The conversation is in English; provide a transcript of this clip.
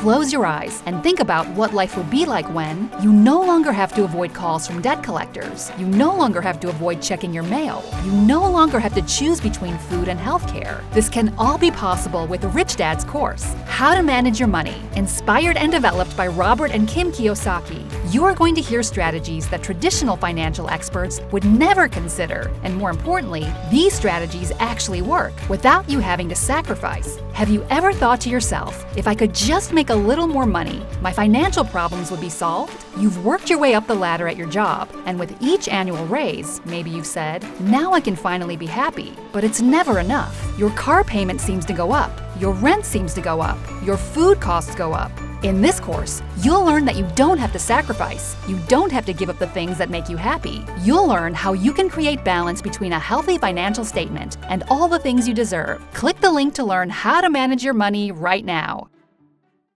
Close your eyes and think about what life would be like when you no longer have to avoid calls from debt collectors. You no longer have to avoid checking your mail. You no longer have to choose between food and healthcare. This can all be possible with Rich Dad's course, How to Manage Your Money, inspired and developed by Robert and Kim Kiyosaki. You are going to hear strategies that traditional financial experts would never consider. And more importantly, these strategies actually work without you having to sacrifice. Have you ever thought to yourself, if I could just make a little more money, my financial problems would be solved? You've worked your way up the ladder at your job, and with each annual raise, maybe you've said, now I can finally be happy. But it's never enough. Your car payment seems to go up. Your rent seems to go up. Your food costs go up. In this course, you'll learn that you don't have to sacrifice. You don't have to give up the things that make you happy. You'll learn how you can create balance between a healthy financial statement and all the things you deserve. Click the link to learn how to manage your money right now.